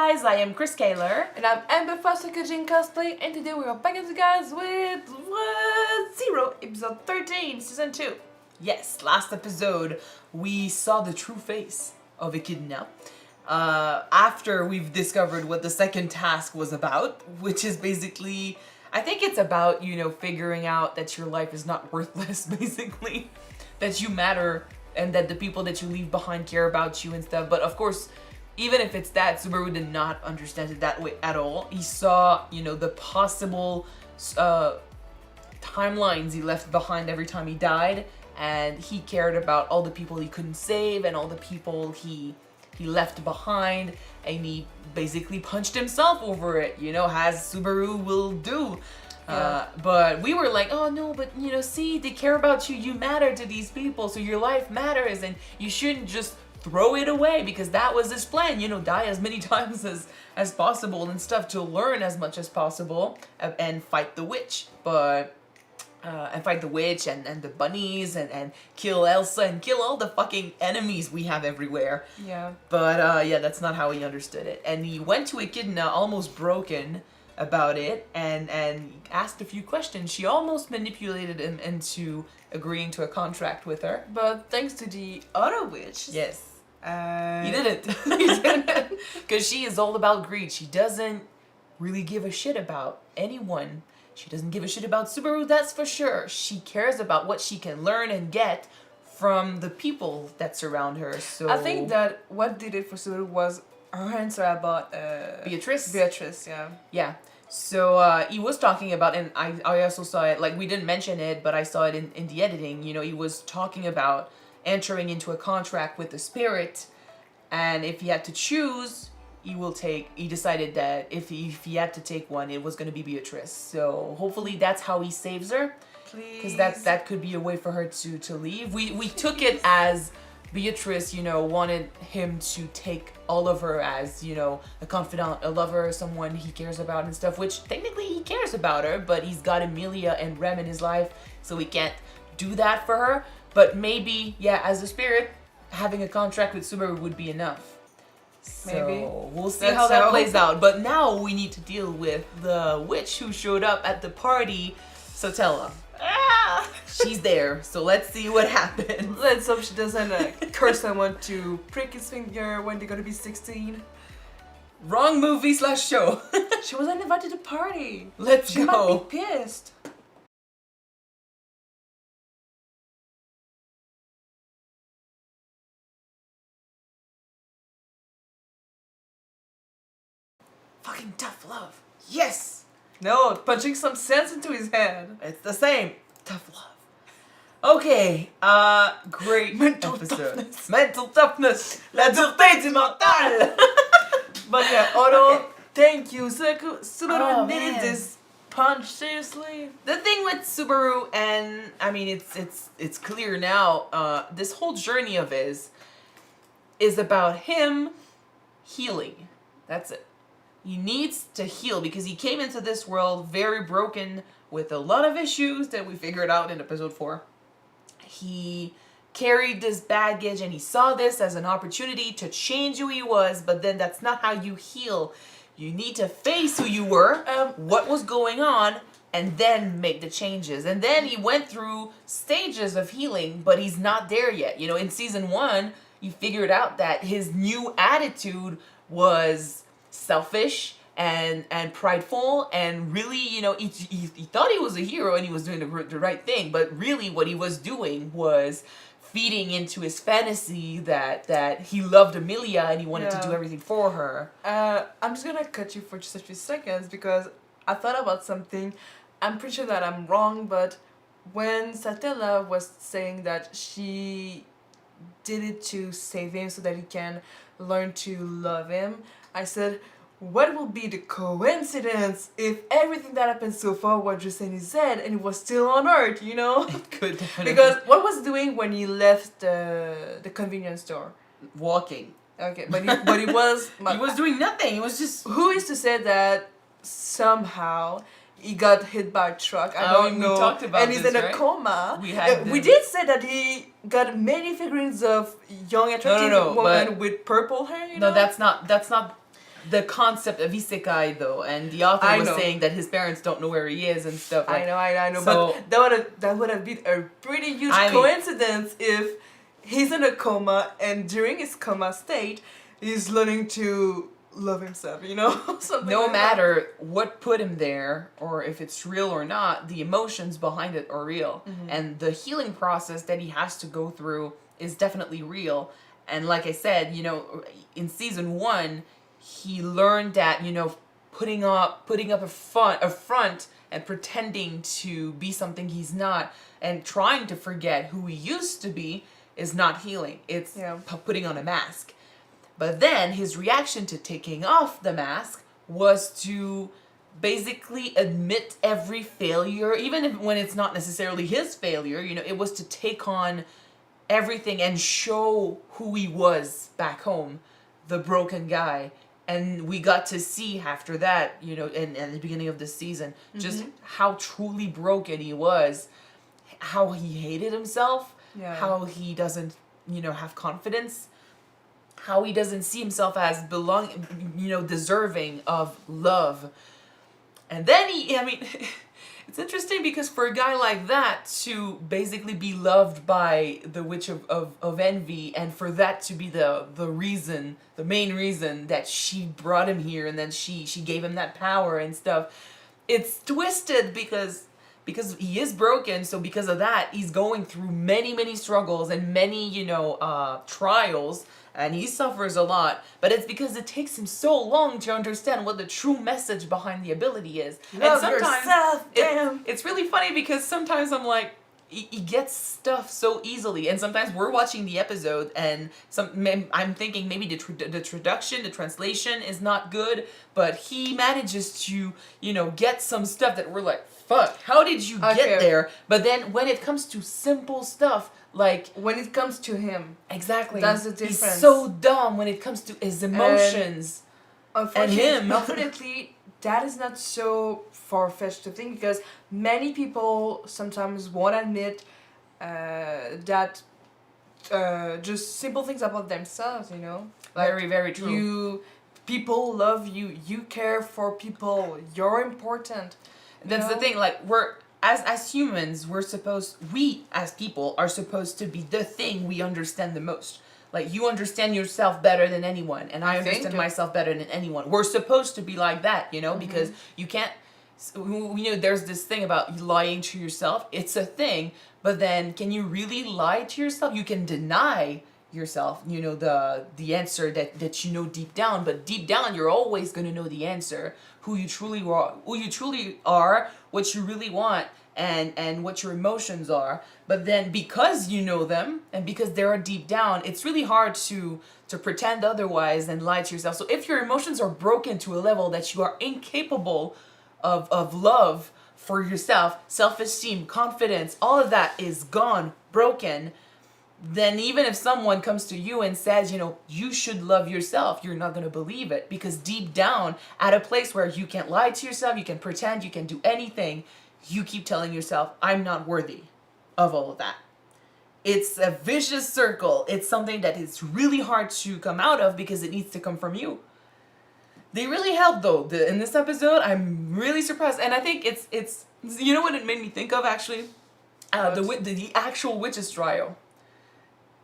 guys, I am Chris Kaler. And I'm Amber Foster Kyuujin cosplay, and today we are back at you guys with Zero, episode 13, season 2. Yes, last episode we saw the true face of Echidna. After we've discovered what the second task was about, which is basically, I think it's about, figuring out that your life is not worthless, basically. That you matter and that the people that you leave behind care about you and stuff. But of course, even if it's that, Subaru did not understand it that way at all. He saw, the possible timelines he left behind every time he died, and he cared about all the people he couldn't save and all the people he left behind, and he basically punched himself over it, as Subaru will do. Yeah. But we were like, oh no, but see, they care about you, you matter to these people, so your life matters, and you shouldn't just throw it away, because that was his plan, die as many times as possible and stuff to learn as much as possible and fight the witch. But and fight the witch and the bunnies and kill Elsa and kill all the fucking enemies we have everywhere. Yeah. But yeah, that's not how he understood it. And he went to Echidna almost broken about it and asked a few questions. She almost manipulated him into agreeing to a contract with her. But thanks to the other witch. Yes. He didn't. He didn't. Because she is all about greed. She doesn't really give a shit about anyone. She doesn't give a shit about Subaru, that's for sure. She cares about what she can learn and get from the people that surround her. So I think that what did it for Subaru was her answer about Beatrice? Beatrice, yeah. Yeah. So he was talking about, and I also saw it, like we didn't mention it, but I saw it in the editing, he was talking about entering into a contract with the spirit, and if he had to choose, he decided that if he had to take one, it was going to be Beatrice. So hopefully that's how he saves her. Please. Because that could be a way for her to leave. We took it as Beatrice, wanted him to take all of her as, a confidant, a lover, someone he cares about and stuff, which technically he cares about her, but he's got Emilia and Rem in his life, so he can't do that for her. But maybe, yeah, as a spirit, having a contract with Subaru would be enough. Maybe. So we'll see how that plays out. But now we need to deal with the witch who showed up at the party, Sotella. She's there, so let's see what happens. Let's hope she doesn't curse someone to prick his finger when they're gonna be 16. Wrong movie/show. She wasn't invited to the party. Let's She go. might be pissed. Fucking tough love. Yes! No, punching some sense into his head. It's the same. Tough love. Okay, great Mental episode. toughness. Mental toughness. La dureté du mental. But yeah, Otto, thank you. Subaru Oh, needed man. this punch, seriously. The thing with Subaru, and I mean it's clear now, this whole journey of his is about him healing. That's it. He needs to heal because he came into this world very broken with a lot of issues that we figured out in episode 4. He carried this baggage and he saw this as an opportunity to change who he was, but then that's not how you heal. You need to face who you were, what was going on, and then make the changes. And then he went through stages of healing, but he's not there yet. In season 1, he figured out that his new attitude was selfish and prideful, and really, he thought he was a hero and he was doing the right thing, but really what he was doing was feeding into his fantasy that he loved Emilia and he wanted to do everything for her. I'm just gonna cut you for just a few seconds because I thought about something. I'm pretty sure that I'm wrong, but when Satella was saying that she did it to save him so that he can learn to love him, I said, what will be the coincidence if everything that happened so far was just in his head and he was still on Earth, It could definitely. Because what was he doing when he left the convenience store? Walking. Okay, but he was... He was doing nothing. He was just... Who is to say that somehow he got hit by a truck? I don't know. We talked about and he's this, in a right? coma. We did say that he got many figurines of young attractive women with purple hair. No, that's not the concept of isekai though, and the author was know. saying that his parents don't know where he is and stuff. Like, I know, so- but that would have been a pretty huge coincidence if he's in a coma and during his coma state, he's learning to love himself, you know? Something no like matter what put him there, or if it's real or not, the emotions behind it are real. And the healing process that he has to go through is definitely real. And like I said, you know, in season 1, he learned that, you know, putting up a front and pretending to be something he's not and trying to forget who he used to be is not healing. It's putting on a mask. But then his reaction to taking off the mask was to basically admit every failure, even if, when it's not necessarily his failure, you know, it was to take on everything and show who he was back home, the broken guy. And we got to see after that, you know, in the beginning of the season, just how truly broken he was, how he hated himself, how he doesn't, you know, have confidence, how he doesn't see himself as deserving of love. And then it's interesting because for a guy like that to basically be loved by the Witch of Envy, and for that to be the main reason that she brought him here, and then she gave him that power and stuff, it's twisted because he is broken. So because of that, he's going through many struggles and many trials, and he suffers a lot. But it's because it takes him so long to understand what the true message behind the ability is. Love yourself, damn. It's really funny because sometimes I'm like, he gets stuff so easily, and sometimes we're watching the episode and I'm thinking maybe the traduction, the translation is not good, but he manages to, you know, get some stuff that we're like, fuck, how did you get there? But then when it comes to simple stuff, like when it comes to him, exactly, that's the difference. He's so dumb when it comes to his emotions and him. Unfortunately, that is not so far-fetched to think, because many people sometimes won't admit that just simple things about themselves, you know? Like, very, very true. People love you, you care for people, you're important. That's the thing, like, we're as humans, we as people are supposed to be the thing we understand the most. Like, you understand yourself better than anyone, and I understand myself better than anyone. We're supposed to be like that, you know, because you can't, you know, there's this thing about lying to yourself. It's a thing, but then can you really lie to yourself? You can deny yourself, you know, the answer that you know deep down, but deep down you're always going to know the answer, who you truly are, what you really want, and what your emotions are. But then because you know them and because they are deep down, it's really hard to pretend otherwise and lie to yourself. So if your emotions are broken to a level that you are incapable of love for yourself, self-esteem, confidence, all of that is gone, broken, then even if someone comes to you and says, you know, you should love yourself, you're not going to believe it, because deep down, at a place where you can't lie to yourself, you can pretend, you can do anything, you keep telling yourself, I'm not worthy of all of that. It's a vicious circle. It's something that is really hard to come out of because it needs to come from you. They really helped though. In this episode, I'm really surprised, and I think it's you know what it made me think of actually, the actual witches trial.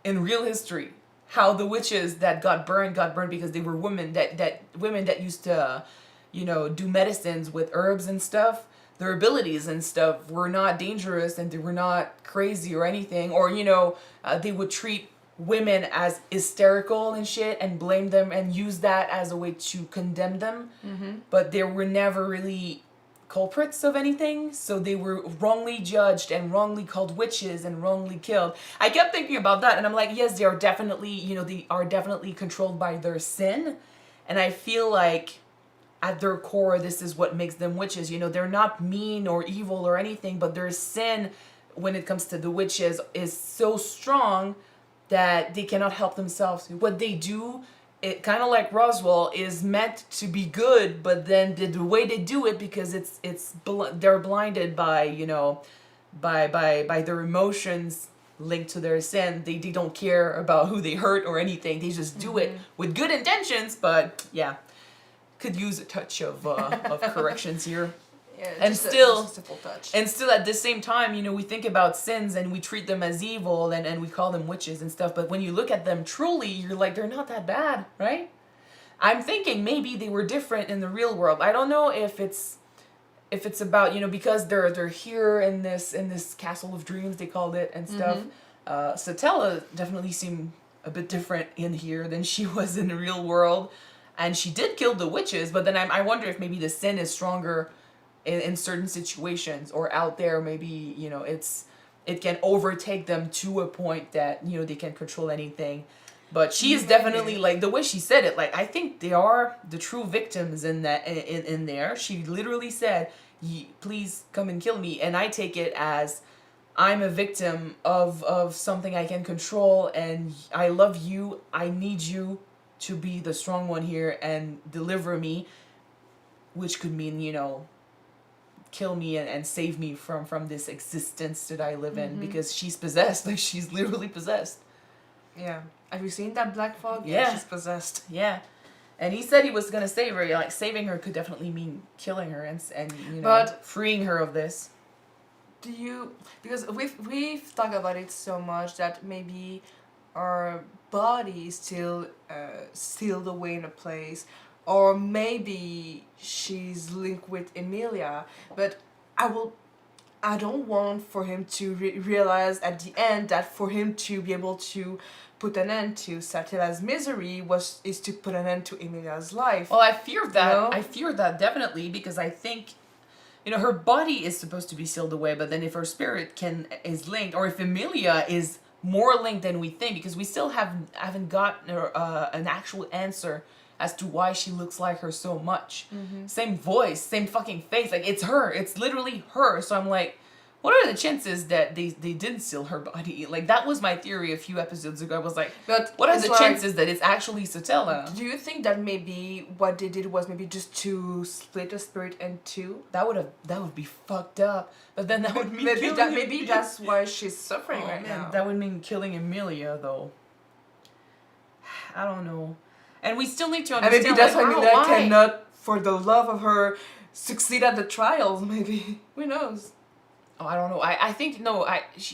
In real history, how the witches that got burned because they were women that used to, you know, do medicines with herbs and stuff. Their abilities and stuff were not dangerous, and they were not crazy or anything. Or, you know, they would treat women as hysterical and shit and blame them and use that as a way to condemn them. But they were never really culprits of anything, so they were wrongly judged and wrongly called witches and wrongly killed. I kept thinking about that, and I'm like, yes, they are definitely, you know, they are definitely controlled by their sin, and I feel like at their core, this is what makes them witches. You know, they're not mean or evil or anything, but their sin, when it comes to the witches, is so strong that they cannot help themselves. What they do, it kind of like Roswaal, is meant to be good, but then the way they do it, because they're blinded by, you know, by their emotions linked to their sin. They don't care about who they hurt or anything. They just do it with good intentions. But yeah, could use a touch of corrections here. Yeah, And just still- just a full touch. And still at the same time, you know, we think about sins and we treat them as evil and we call them witches and stuff. But when you look at them truly, you're like, they're not that bad, right? I'm thinking maybe they were different in the real world. I don't know if it's about, you know, because they're here in this castle of dreams, they called it, and stuff. Satella definitely seemed a bit different in here than she was in the real world. And she did kill the witches, but then I wonder if maybe the sin is stronger in certain situations, or out there maybe, you know, it can overtake them to a point that, you know, they can control anything. But she is definitely, like, the way she said it, like, I think they are the true victims in that in there. She literally said, please come and kill me. And I take it as, I'm a victim of something I can control, and I love you. I need you to be the strong one here and deliver me, which could mean, you know, kill me and save me from this existence that I live in, because she's possessed. Like, she's literally possessed. Yeah. Have you seen that black fog? Yeah. She's possessed. Yeah. And he said he was gonna save her. Like, saving her could definitely mean killing her and you know, But- freeing her of this. Do you, because we've talked about it so much that maybe our body is still sealed away in a place, or maybe she's linked with Emilia, but I don't want for him to realize at the end that for him to be able to put an end to Satila's misery is to put an end to Emilia's life. Well, I fear that. You know? I fear that definitely, because I think, you know, her body is supposed to be sealed away, but then if her spirit is linked, or if Emilia is more linked than we think, because we still haven't gotten an actual answer as to why she looks like her so much. Same voice, same fucking face. Like, it's her. It's literally her. So I'm like, what are the chances that they didn't seal her body? Like, that was my theory a few episodes ago. I was like, But what are it's the like- chances that it's actually Satella? Do you think that maybe what they did was maybe just to split the spirit in two? That would be fucked up. But then that would mean Maybe killing that maybe Emilia. that's why she's suffering Oh, right man, now. that would mean killing Emilia, though. I don't know. And we still need to And understand. maybe that's like, why how, Emilia why? cannot, for the love of her, succeed at the trials. Maybe, who knows? Oh, I don't know. I think no.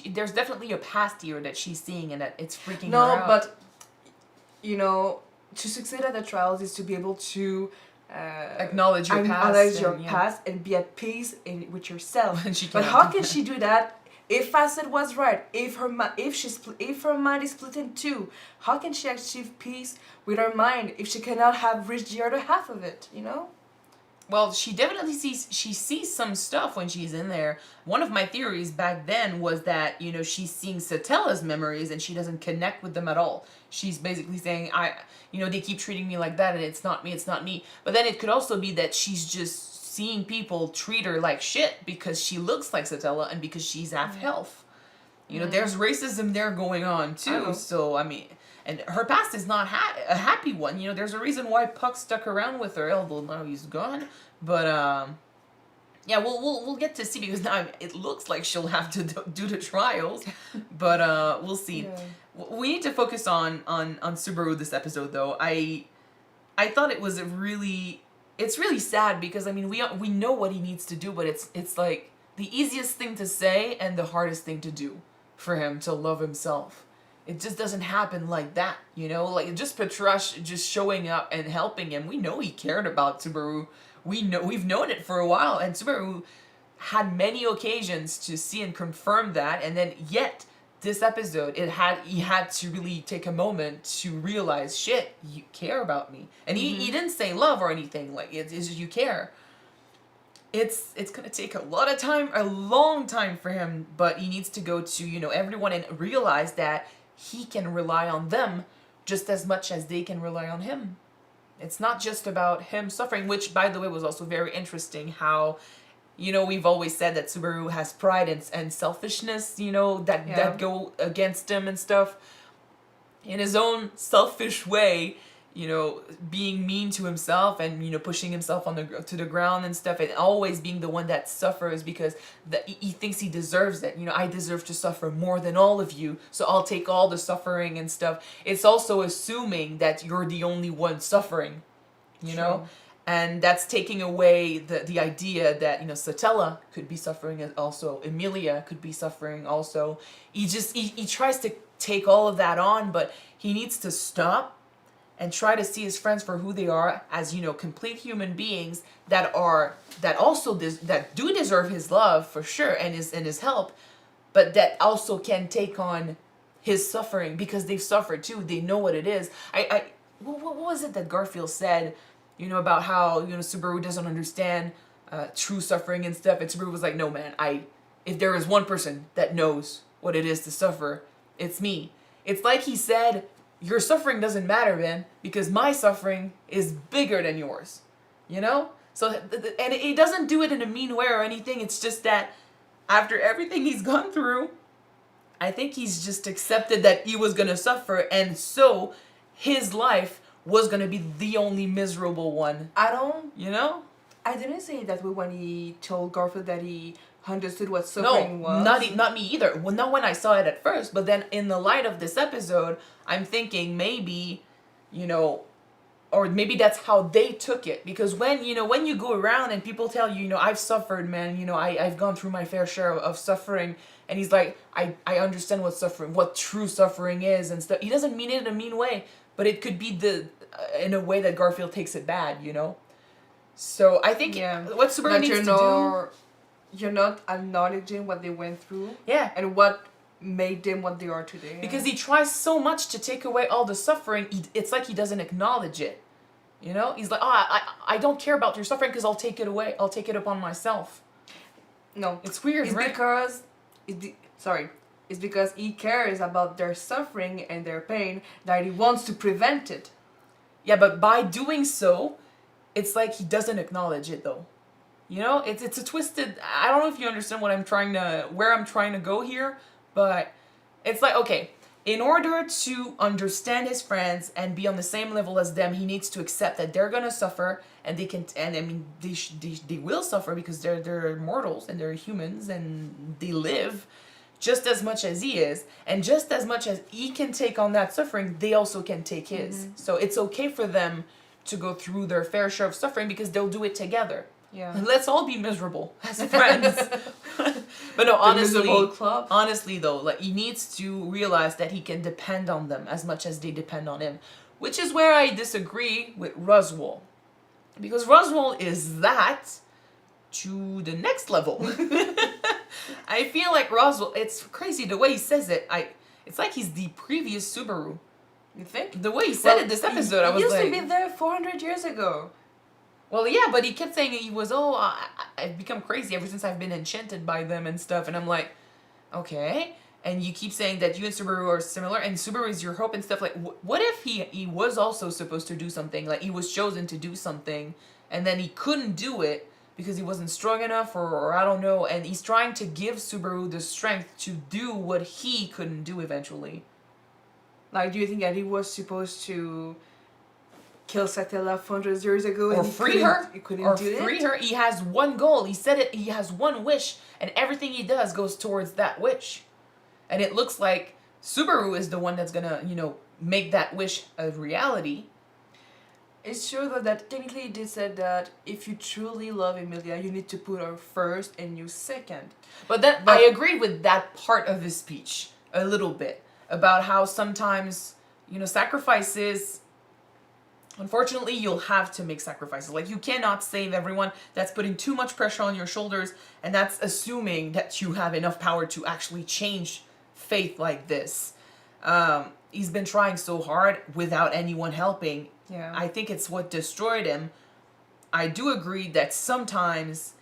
There's definitely a past here that she's seeing, and that it's freaking her No, out. but you know, to succeed at the trials is to be able to Acknowledge your past. acknowledge your and, yeah. past and be at peace with yourself. And she But cannot how do can that. she do that? If Facet was right, if her mind is split in two, how can she achieve peace with her mind if she cannot have reached the other half of it? You know. Well, she definitely sees some stuff when she's in there. One of my theories back then was that, you know, she's seeing Satella's memories and she doesn't connect with them at all. She's basically saying, you know, they keep treating me like that and it's not me. But then it could also be that she's just seeing people treat her like shit because she looks like Satella and because she's half health. You know, there's racism there going on too. So, I mean, and her past is not a happy one. You know, there's a reason why Puck stuck around with her, although now he's gone. But, yeah, we'll get to see, because now it looks like she'll have to do the trials. But we'll see. Yeah. We need to focus on Subaru this episode, though. I thought it was it's really sad, because, I mean, we know what he needs to do, but it's like the easiest thing to say and the hardest thing to do for him to love himself. It just doesn't happen like that, you know? Like, just Petrush just showing up and helping him. We know he cared about Subaru. We've known it for a while, and Subaru had many occasions to see and confirm that, and then yet this episode, he had to really take a moment to realize, shit, you care about me. And he didn't say love or anything, like, it's you care. It's gonna take a lot of time, a long time for him, but he needs to go to, you know, everyone and realize that he can rely on them just as much as they can rely on him. It's not just about him suffering, which, by the way, was also very interesting how, you know, we've always said that Subaru has pride and selfishness, you know, that go against him and stuff. In his own selfish way, you know, being mean to himself and, you know, pushing himself to the ground and stuff, and always being the one that suffers because he thinks he deserves it. You know, I deserve to suffer more than all of you, so I'll take all the suffering and stuff. It's also assuming that you're the only one suffering, you know? And that's taking away the idea that, Satella could be suffering also, Emilia could be suffering also. He tries to take all of that on, but he needs to stop and try to see his friends for who they are, as complete human beings that do deserve his love for sure, and his help, but that also can take on his suffering because they've suffered too. They know what it is. What was it that Garfield said? About how Subaru doesn't understand true suffering and stuff. And Subaru was like, "No, man. If there is one person that knows what it is to suffer, it's me." It's like he said, "Your suffering doesn't matter, man, because my suffering is bigger than yours." So, and he doesn't do it in a mean way or anything. It's just that after everything he's gone through, I think he's just accepted that he was gonna suffer, and so his life was gonna be the only miserable one. I didn't say that when he told Garfield that he understood what suffering was. Not me either. Well, not when I saw it at first, but then in the light of this episode, I'm thinking maybe, or maybe that's how they took it. Because when you go around and people tell you, I've suffered, man, I've gone through my fair share of suffering, and he's like, I understand what true suffering is and stuff. He doesn't mean it in a mean way, but it could be in a way that Garfield takes it bad, So I think what Subaru needs to do... You're not acknowledging what they went through. Yeah. And what made them what they are today. Because he tries so much to take away all the suffering, it's like he doesn't acknowledge it. He's like, I don't care about your suffering because I'll take it away. I'll take it upon myself. No. It's weird, it's right? It's because he cares about their suffering and their pain that he wants to prevent it. Yeah, but by doing so, it's like he doesn't acknowledge it though. It's a twisted... I don't know if you understand where I'm trying to go here, but it's like, okay, in order to understand his friends and be on the same level as them, he needs to accept that they're gonna suffer, and they will suffer because they're mortals and they're humans and they live just as much as he is, and just as much as he can take on that suffering, they also can take his. Mm-hmm. So it's okay for them to go through their fair share of suffering because they'll do it together. Yeah. Let's all be miserable as friends. But no, honestly though, like, he needs to realize that he can depend on them as much as they depend on him. Which is where I disagree with Roswaal. Because Roswaal is that to the next level. I feel like Roswaal, it's crazy the way he says it. It's like he's the previous Subaru. You think? The way he said it this episode, I was like... He used to be there 400 years ago. Well, yeah, but he kept saying he was, I've become crazy ever since I've been enchanted by them and stuff. And I'm like, okay. And you keep saying that you and Subaru are similar, and Subaru is your hope and stuff. Like, what if he was also supposed to do something? Like, he was chosen to do something, and then he couldn't do it because he wasn't strong enough, or I don't know. And he's trying to give Subaru the strength to do what he couldn't do eventually. Like, do you think that he was supposed to kill Satella 400 years ago, or free her, he couldn't do it? Free her? He has one goal. He said it. He has one wish, and everything he does goes towards that wish. And it looks like Subaru is the one that's gonna, make that wish a reality. It's true though that technically they said that if you truly love Emilia, you need to put her first and you second. But I agree with that part of his speech a little bit about how sometimes, sacrifices. Unfortunately, you'll have to make sacrifices. Like, you cannot save everyone. That's putting too much pressure on your shoulders, and that's assuming that you have enough power to actually change fate like this. He's been trying so hard without anyone helping. Yeah. I think it's what destroyed him. I do agree that sometimes,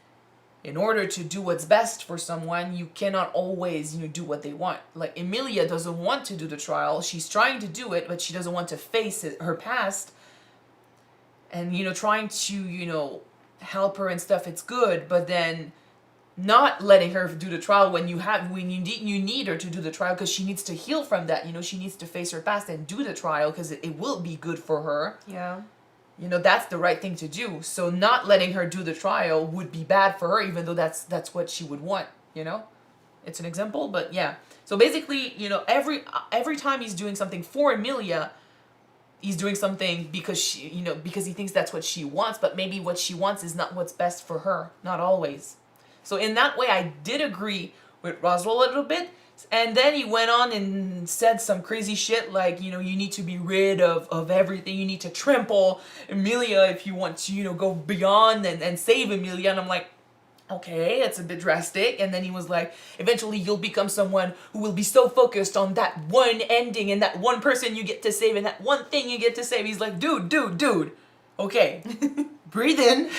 in order to do what's best for someone, you cannot always, do what they want. Like, Emilia doesn't want to do the trial. She's trying to do it, but she doesn't want to face her past. And, trying to, help her and stuff, it's good. But then not letting her do the trial when you need her to do the trial because she needs to heal from that. She needs to face her past and do the trial because it will be good for her. Yeah. That's the right thing to do. So not letting her do the trial would be bad for her, even though that's what she would want, It's an example, but yeah. So basically, every time he's doing something for Emilia, he's doing something because because he thinks that's what she wants, but maybe what she wants is not what's best for her, not always. So in that way, I did agree with Roswaal a little bit. And then he went on and said some crazy shit like, you need to be rid of everything. You need to trample Emilia if you want to, go beyond and save Emilia. And I'm like, okay, that's a bit drastic. And then he was like, eventually you'll become someone who will be so focused on that one ending and that one person you get to save and that one thing you get to save. He's like, dude. Okay, breathe in.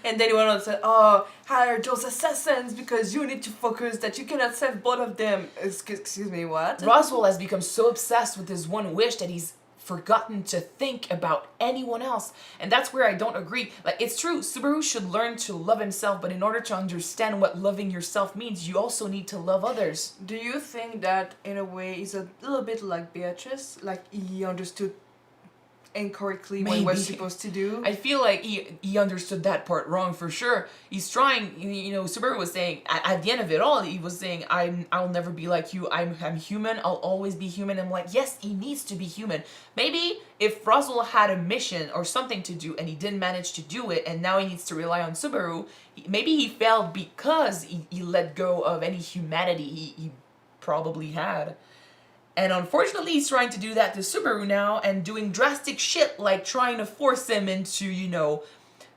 And then he went on and said, oh, hire those assassins because you need to focus that you cannot save both of them. Excuse me, what? Roswaal has become so obsessed with his one wish that he's forgotten to think about anyone else. And that's where I don't agree. Like, it's true, Subaru should learn to love himself, but in order to understand what loving yourself means, you also need to love others. Do you think that, in a way, is a little bit like Beatrice? Like, he understood incorrectly what he was supposed to do? I feel like he understood that part wrong for sure. He's trying, Subaru was saying, at the end of it all, he was saying, I'll never be like you, I'm human, I'll always be human. I'm like, yes, he needs to be human. Maybe if Roswaal had a mission or something to do and he didn't manage to do it and now he needs to rely on Subaru, maybe he failed because he let go of any humanity he probably had. And unfortunately, he's trying to do that to Subaru now and doing drastic shit like trying to force him into,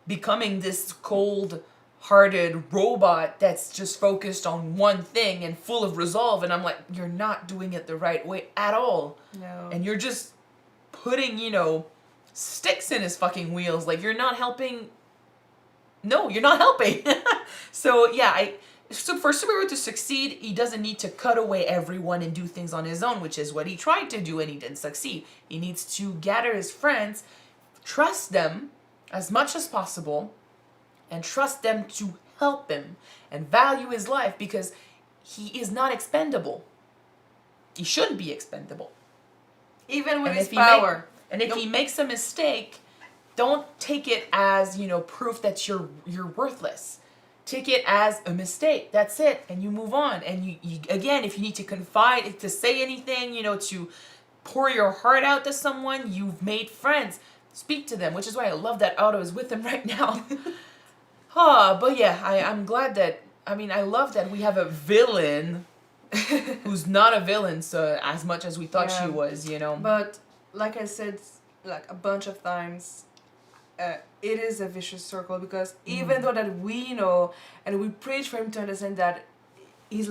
becoming this cold-hearted robot that's just focused on one thing and full of resolve. And I'm like, you're not doing it the right way at all. No. And you're just putting, sticks in his fucking wheels. Like, you're not helping. No, you're not helping. So, yeah, So for Subaru to succeed, he doesn't need to cut away everyone and do things on his own, which is what he tried to do and he didn't succeed. He needs to gather his friends, trust them as much as possible, and trust them to help him and value his life because he is not expendable. He shouldn't be expendable. Even with his power. If he makes a mistake, don't take it as, proof that you're worthless. Take it as a mistake. That's it. And you move on. And you again, if you need to confide, to say anything, to pour your heart out to someone, you've made friends. Speak to them, which is why I love that Otto is with him right now. But yeah, I'm glad that, I love that we have a villain who's not a villain so as much as we thought she was, But like I said, like a bunch of times, it is a vicious circle because even though that we know and we preach for him to understand that his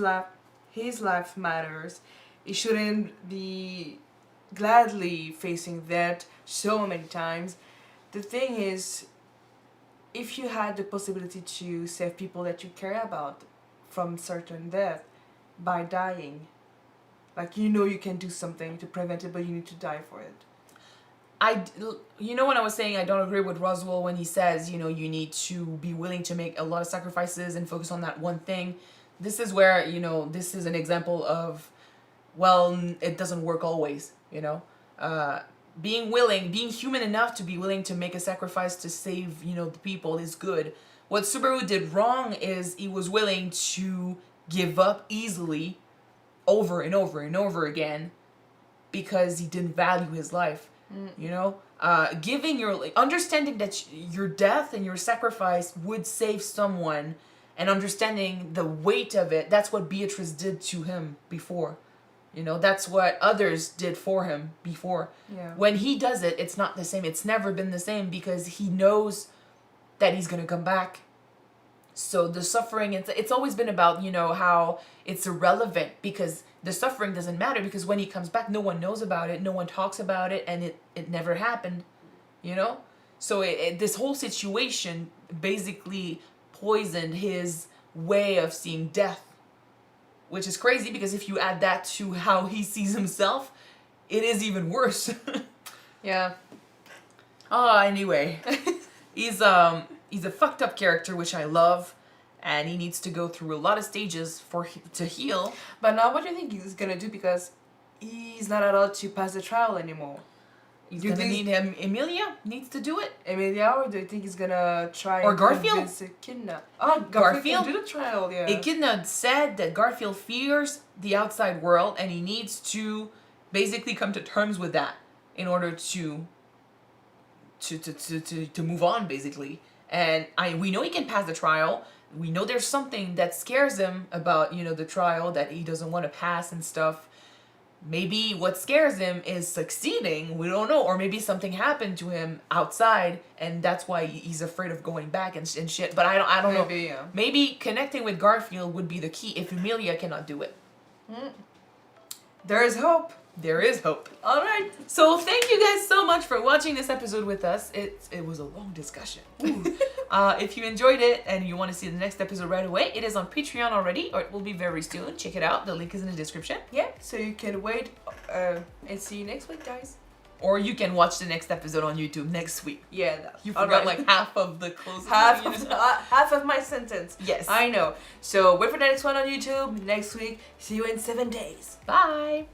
life matters, he shouldn't be gladly facing that so many times. The thing is, if you had the possibility to save people that you care about from certain death by dying, like you can do something to prevent it, but you need to die for it. When I was saying I don't agree with Roswaal when he says, you need to be willing to make a lot of sacrifices and focus on that one thing. This is where, this is an example of, well, it doesn't work always, being human enough to be willing to make a sacrifice to save, the people is good. What Subaru did wrong is he was willing to give up easily over and over and over again because he didn't value his life. Giving understanding that your death and your sacrifice would save someone and understanding the weight of it. That's what Beatrice did to him before. That's what others did for him before. Yeah. When he does it, it's not the same. It's never been the same because he knows that he's going to come back. So the suffering, it's always been about, how it's irrelevant because the suffering doesn't matter because when he comes back, no one knows about it, no one talks about it, and it never happened, So this whole situation basically poisoned his way of seeing death, which is crazy because if you add that to how he sees himself, it is even worse. Yeah. Anyway, he's a fucked up character, which I love. And he needs to go through a lot of stages to heal. But now what do you think he's going to do? Because he's not allowed to pass the trial anymore. He's going to need him. Emilia needs to do it. Emilia, or do you think he's going to try or and Garfield? convince Echidna? Oh, Garfield can do the trial, yeah. Echidna said that Garfield fears the outside world and he needs to basically come to terms with that in order to to move on, basically. And we know he can pass the trial. We know there's something that scares him about, you know, the trial that he doesn't want to pass and stuff. Maybe what scares him is succeeding. We don't know. Or maybe something happened to him outside, and that's why he's afraid of going back and shit. But I don't know. Yeah. Maybe connecting with Garfield would be the key if Emilia cannot do it. There is hope. There is hope. All right. So thank you guys so much for watching this episode with us. It was a long discussion. If you enjoyed it and you want to see the next episode right away, it is on Patreon already, or it will be very soon. Check it out. The link is in the description. Yeah, so you can wait and see you next week, guys. Or you can watch the next episode on YouTube next week. Yeah, You forgot like half of the closing. half of my sentence. Yes. I know. So wait for the next one on YouTube next week. See you in 7 days. Bye.